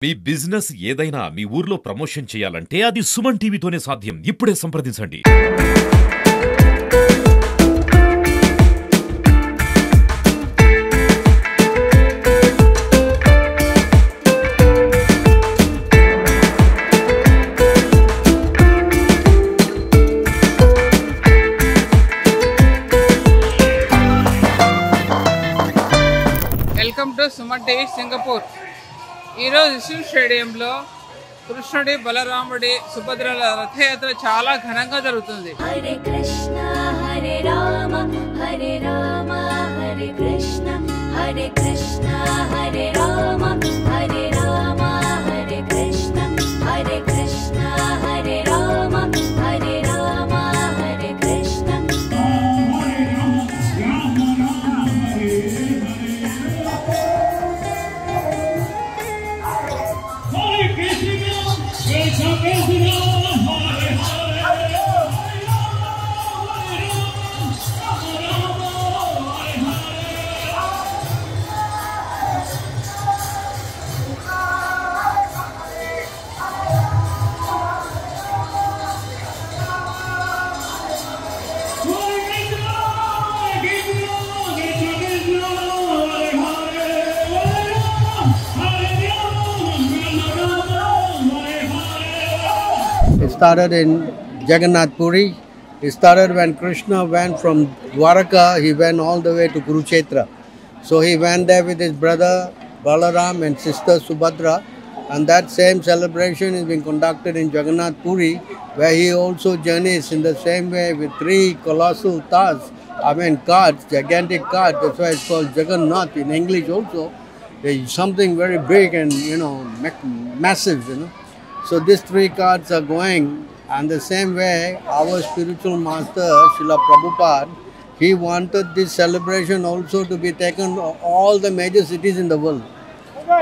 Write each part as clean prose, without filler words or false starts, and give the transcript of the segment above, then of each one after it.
మీ business ఏదైనా మీ ఊర్లో promotion చేయాలంటే అది సుమన్ టీవీతోనే సాధ్యం. ఇప్పుడే సంప్రదించండి. Welcome to Suman TV Singapore. ఈరోజు ఇస్యూమ్ స్టేడియంలో కృష్ణుడి, బలరాముడి, సుభద్రల రథయాత్ర చాలా ఘనంగా జరుగుతుంది. Hare Krishna Hare Rama Hare Rama Hare Krishna Hare Krishna Hare Rama Hare Rama Hare Krishna Hare Krishna Hare Rama Hare Rama Hare Krishna. It started in Jagannath Puri. It started when Krishna went from Dwaraka, he went all the way to Kurukshetra. So he went there with his brother Balaram and sister Subhadra, and that same celebration is being conducted in Jagannath Puri, where he also journeys in the same way with three colossal carts, gigantic carts. That's why it's called Jagannath in English also. It's something very big and massive, So these three carts are going, and the same way our spiritual master Srila Prabhupada, he wanted this celebration also to be taken to all the major cities in the world.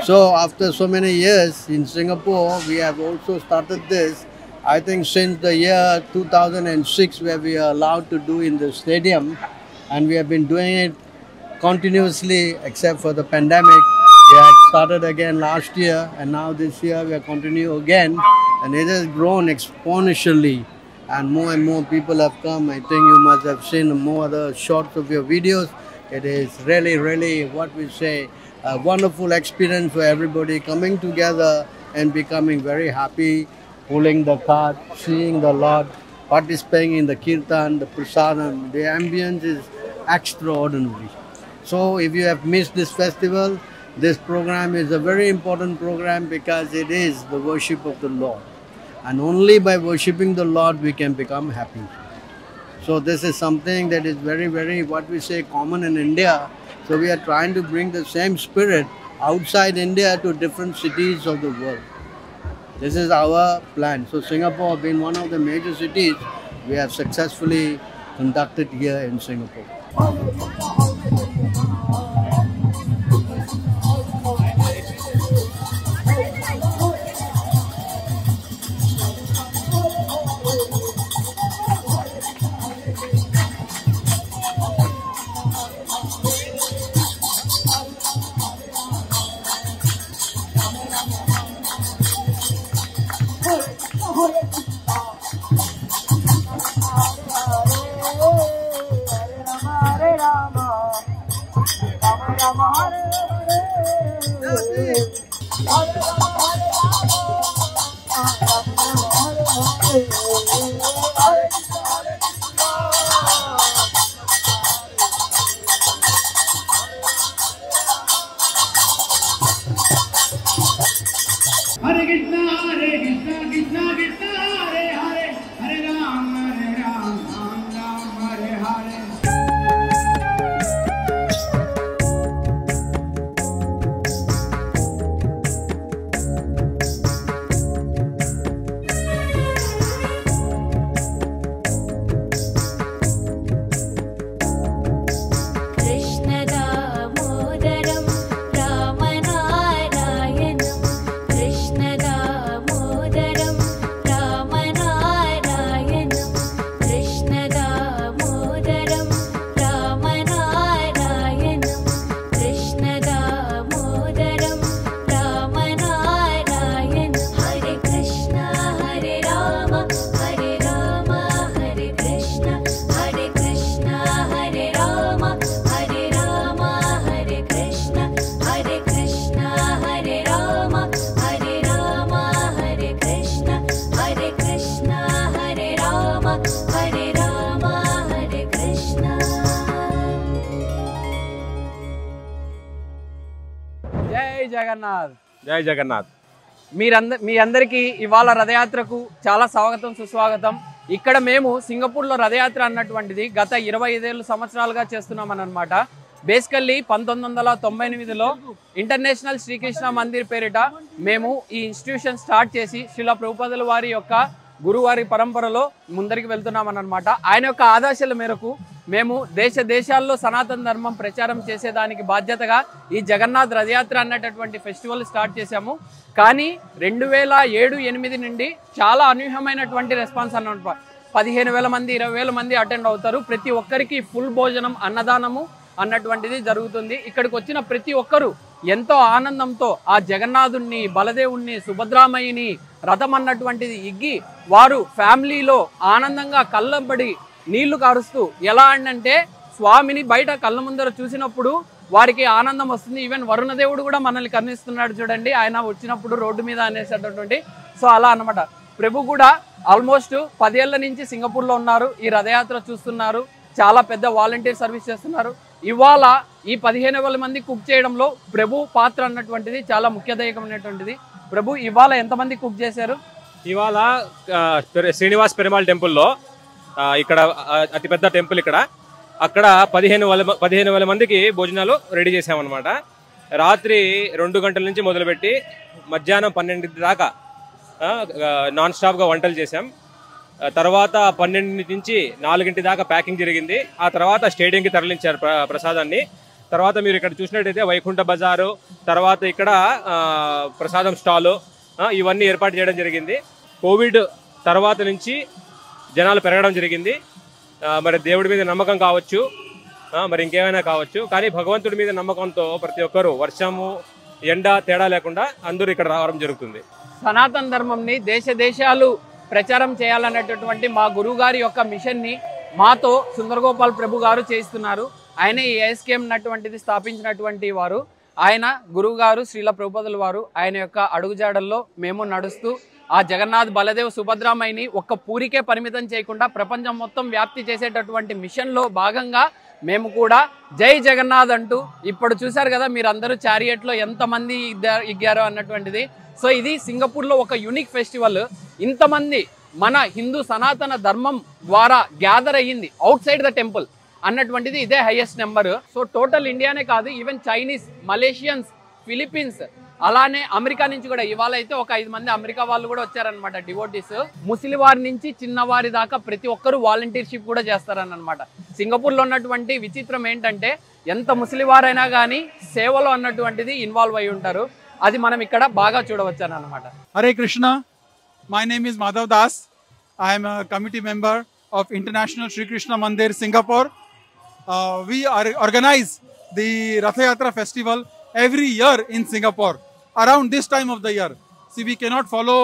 So after so many years in Singapore, we have also started this. I think since the year 2006, where we are allowed to do in the stadium, and we have been doing it continuously except for the pandemic. We had started again last year, and now this year we are continuing again, and it has grown exponentially, and more people have come. I think you must have seen more other shots of your videos. It is really what we say, a wonderful experience for everybody coming together and becoming very happy, pulling the cart, seeing the Lord, participating in the kirtan, the prasadam. The ambience is extraordinary. So if you have missed this festival, this program is a very important program because it is the worship of the Lord. And only by worshipping the Lord we can become happy. So this is something that is very, what we say, common in India. So we are trying to bring the same spirit outside India to different cities of the world. This is our plan. So Singapore being one of the major cities, we have successfully conducted here in Singapore. Hare Krishna, Krishna Krishna, Hare Hare, Hare Ram, Ram Ram, Hare Hare. Krishna Damodaram Jagannadh. జై జగన్నాథ్. మీ అందరికీ ఇవాళ రథయాత్రకు చాలా స్వాగతం సుస్వాగతం. ఇక్కడ మేము సింగపూర్లో రథయాత్ర అన్నటువంటిది గత 25 సంవత్సరాలుగా చేస్తున్నాం అన్నమాట. బేసికల్లీ 1998లో ఇంటర్నేషనల్ శ్రీకృష్ణ మందిర్ పేరిట మేము ఈ ఇన్స్టిట్యూషన్ స్టార్ట్ చేసి శ్రీల ప్రభుపాదుల వారి యొక్క గురువారి పరంపరలో ముందరికి వెళ్తున్నాం అన్నమాట. ఆయన యొక్క ఆదేశాల మేరకు మేము దేశాల్లో సనాతన ధర్మం ప్రచారం చేసేదానికి బాధ్యతగా ఈ జగన్నాథ్ రథయాత్ర అన్నటువంటి ఫెస్టివల్ స్టార్ట్ చేశాము. కానీ 2007-8 నుండి చాలా అనూహ్యమైనటువంటి రెస్పాన్స్ అన్నమాట. 15,000 మంది 20,000 మంది అటెండ్ అవుతారు. ప్రతి ఒక్కరికి ఫుల్ భోజనం అన్నదానము అన్నటువంటిది జరుగుతుంది. ఇక్కడికి వచ్చిన ప్రతి ఒక్కరు ఎంతో ఆనందంతో ఆ జగన్నాథుణ్ణి, బలదేవుణ్ణి, సుభద్రామయ్యని రథం అన్నటువంటిది ఎగ్గి వారు ఫ్యామిలీలో ఆనందంగా కళ్ళబడి నీళ్లు కారుస్తూ ఎలా అంటే స్వామిని బయట కళ్ళ ముందర చూసినప్పుడు వారికి ఆనందం వస్తుంది. ఈవెన్ వరుణదేవుడు కూడా మనల్ని కరుణిస్తున్నాడు చూడండి, ఆయన వచ్చినప్పుడు రోడ్డు మీద అనేసేటటువంటి. సో అలా అన్నమాట. ప్రభు కూడా ఆల్మోస్ట్ 10 ఏళ్ల నుంచి సింగపూర్లో ఉన్నారు, ఈ రథయాత్ర చూస్తున్నారు, చాలా పెద్ద వాలంటీర్ సర్వీస్ చేస్తున్నారు. ఇవాళ ఈ 15,000 మంది కుక్ చేయడంలో ప్రభు పాత్ర అన్నటువంటిది చాలా ముఖ్యదాయకమైనటువంటిది. ప్రభు ఇవాళ ఎంతమంది కుక్ చేశారు? ఇవాళ శ్రీనివాస్ పెరుమాళ్ టెంపుల్లో, ఇక్కడ అతిపెద్ద టెంపుల్ ఇక్కడ, అక్కడ 15,000 మందికి భోజనాలు రెడీ చేసామన్నమాట. రాత్రి 2 గంటల నుంచి మొదలుపెట్టి మధ్యాహ్నం 12 దాకా నాన్ స్టాప్గా వంటలు చేసాం. తర్వాత 12 నుంచి 4 దాకా ప్యాకింగ్ జరిగింది. ఆ తర్వాత స్టేడియంకి తరలించారు ప్రసాదాన్ని. తర్వాత మీరు ఇక్కడ చూసినట్టయితే వైకుంఠ బజారు, తర్వాత ఇక్కడ ప్రసాదం స్టాలు, ఇవన్నీ ఏర్పాటు చేయడం జరిగింది. కోవిడ్ తర్వాత నుంచి జనాలు పెరగడం జరిగింది. మరి దేవుడి మీద నమ్మకం కావచ్చు, మరి ఇంకేమైనా కావచ్చు, కానీ భగవంతుడి మీద నమ్మకంతో ప్రతి ఒక్కరు వర్షము ఎండ తేడా లేకుండా అందరూ ఇక్కడ రావడం జరుగుతుంది. సనాతన ధర్మంని దేశాలు ప్రచారం చేయాలనేటటువంటి మా గురువు గారి యొక్క మిషన్ని మాతో సుందరగోపాల్ ప్రభు గారు చేస్తున్నారు. ఆయన ఈ ఏఎస్కేఎం అన్నటువంటిది స్థాపించినటువంటి వారు. ఆయన గురువు గారు శ్రీల ప్రభుపాదుల వారు, ఆయన యొక్క అడుగుజాడల్లో మేము నడుస్తూ ఆ జగన్నాథ్, బలదేవ్, సుభద్రామయ్యని ఒక్క పూరికే పరిమితం చేయకుండా ప్రపంచం మొత్తం వ్యాప్తి చేసేటటువంటి మిషన్లో భాగంగా మేము కూడా జై జగన్నాథ్ అంటూ, ఇప్పుడు చూశారు కదా మీరందరూ చారియట్లో ఎంతమంది ఎగ్గారో అన్నటువంటిది. సో ఇది సింగపూర్లో ఒక యూనిక్ ఫెస్టివల్. ఇంతమంది మన హిందూ సనాతన ధర్మం ద్వారా గ్యాదర్ అయ్యింది అవుట్ సైడ్ ద టెంపుల్ అన్నటువంటిది ఇదే హైయెస్ట్ నెంబర్. సో టోటల్ ఇండియానే కాదు, ఈవెన్ చైనీస్, మలేషియన్స్, ఫిలిప్పీన్స్, అలానే అమెరికా నుంచి కూడా ఇవాళ అయితే ఒక 5 మంది అమెరికా వాళ్ళు కూడా వచ్చారనమాట డివోటీస్. ముసలివారి నుంచి చిన్నవారి దాకా ప్రతి ఒక్కరు వాలంటీర్షిప్ కూడా చేస్తారనమాట. సింగపూర్లో ఉన్నటువంటి విచిత్రం ఏంటంటే ఎంత ముసలివారైనా కానీ సేవలో అన్నటువంటిది ఇన్వాల్వ్ అయి ఉంటారు. అది మనం ఇక్కడ బాగా చూడవచ్చు అన్నమాట. Hare Krishna. My name is Madhav Das. I am a committee member of International Sri Krishna Mandir, Singapore. We organize the Ratha Yatra festival every year in Singapore around this time of the year. See, we cannot follow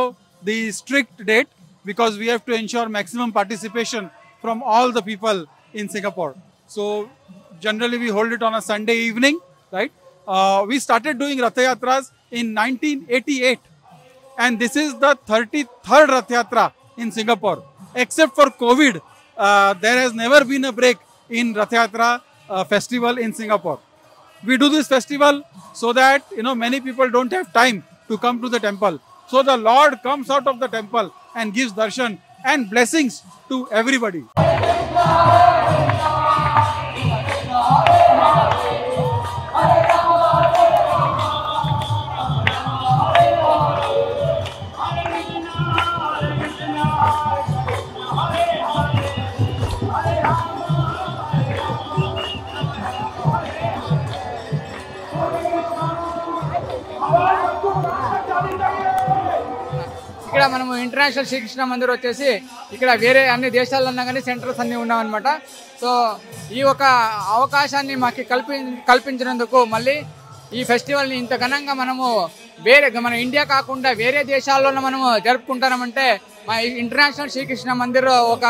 the strict date because we have to ensure maximum participation from all the people in Singapore. So generally we hold it on a Sunday evening, right? We started doing Ratha Yatras in 1988. And this is the 33rd Rath Yatra in Singapore. Except for COVID, there has never been a break in Rath Yatra festival in Singapore. We do this festival so that many people don't have time to come to the temple. So the Lord comes out of the temple and gives darshan and blessings to everybody. ఇక్కడ మనము international Srikrishna Mandir వచ్చేసి ఇక్కడ వేరే అన్ని దేశాల్లో ఉన్నా కానీ centres అన్నీ ఉన్నామన్నమాట. సో ఈ ఒక అవకాశాన్ని మాకు కల్పించినందుకు మళ్ళీ ఈ ఫెస్టివల్ని ఇంత ఘనంగా మనము మన ఇండియా కాకుండా వేరే దేశాల్లోనే మనము జరుపుకుంటామంటే మా ఇంటర్నేషనల్ శ్రీకృష్ణ మందిర్ ఒక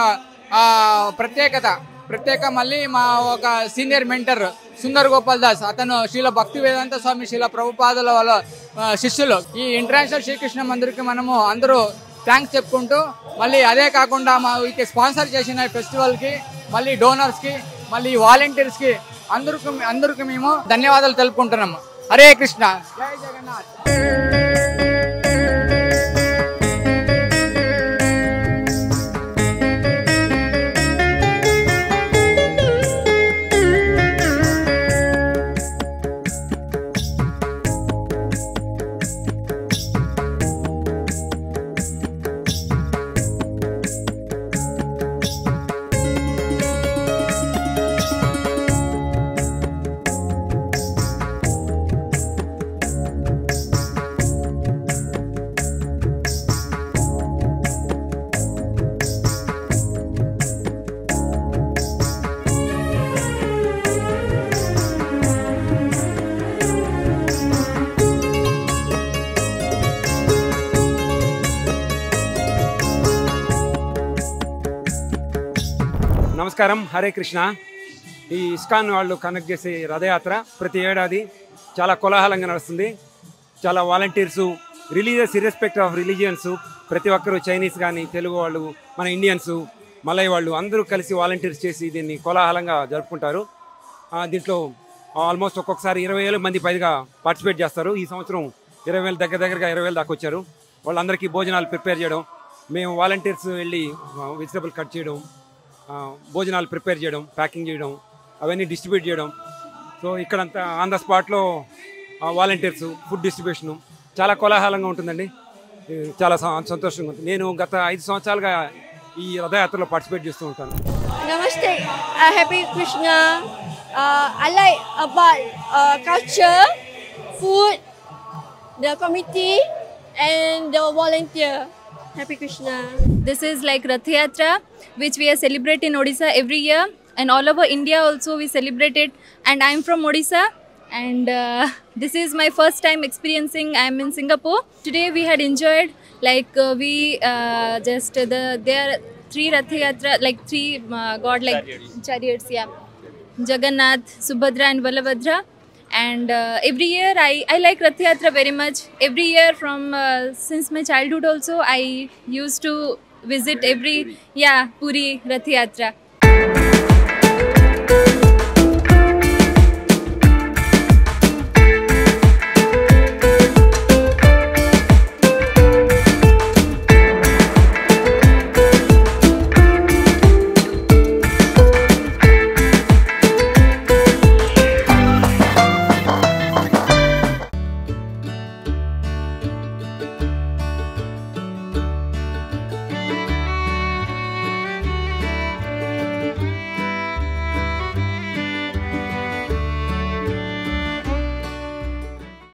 ప్రత్యేక మళ్ళీ మా ఒక సీనియర్ మెంటర్ సుందర్ గోపాల్ దాస్, అతను శ్రీల భక్తి వేదాంత స్వామి శ్రీల ప్రభుపాదుల వాళ్ళ శిష్యులు. ఈ ఇంటర్నేషనల్ శ్రీకృష్ణ మందిర్కి మనము అందరూ థ్యాంక్స్ చెప్పుకుంటూ, మళ్ళీ అదే కాకుండా మా స్పాన్సర్ చేసిన ఫెస్టివల్కి, మళ్ళీ డోనర్స్కి, మళ్ళీ వాలంటీర్స్కి అందరికి మేము ధన్యవాదాలు తెలుపుకుంటున్నాము. హరే కృష్ణ. జై జగన్నాథ్. నమస్కారం. హరే కృష్ణ. ఈ ఇస్కాన్ వాళ్ళు కండక్ట్ చేసే రథయాత్ర ప్రతి ఏడాది చాలా కోలాహలంగా నడుస్తుంది. చాలా వాలంటీర్సు, రిలీజియస్ ఇర్రెస్పెక్ట్ ఆఫ్ రిలీజియన్స్, ప్రతి ఒక్కరు చైనీస్ కానీ, తెలుగు వాళ్ళు, మన ఇండియన్స్, మలయ్ వాళ్ళు అందరూ కలిసి వాలంటీర్స్ చేసి దీన్ని కోలాహలంగా జరుపుకుంటారు. దీంట్లో ఆల్మోస్ట్ ఒక్కొక్కసారి 20,000 మంది పైగా పార్టిసిపేట్ చేస్తారు. ఈ సంవత్సరం 20,000 దగ్గరగా 20,000 దాకా వచ్చారు. వాళ్ళందరికీ భోజనాలు ప్రిపేర్ చేయడం, మేము వాలంటీర్స్ వెళ్ళి వెజిటబుల్ కట్ చేయడం, భోజనాలు ప్రిపేర్ చేయడం, ప్యాకింగ్ చేయడం, అవన్నీ డిస్ట్రిబ్యూట్ చేయడం. సో ఇక్కడంతా ఆన్ ద స్పాట్లో వాలంటీర్స్, ఫుడ్ డిస్ట్రిబ్యూషను చాలా కోలాహలంగా ఉంటుందండి. చాలా సంతోషంగా ఉంటుంది. నేను గత 5 సంవత్సరాలుగా ఈ రథయాత్రలో పార్టిసిపేట్ చేస్తూ ఉంటాను. నమస్తే. Happy Krishna. I like about culture, food, the committee and the volunteer. Happy Krishna. This is like Rath Yatra, which we celebrate in Odisha every year, and all over India also we celebrate it. And I am from Odisha, and this is my first time experiencing. I am in Singapore. Today we had enjoyed, like there are 3 Rath Yatra, like 3 god like chariots, yeah, Jagannath, Subhadra and Balabhadra. And every year I like Rath Yatra very much. Every year from since my childhood also I used to visit Puri Rath Yatra.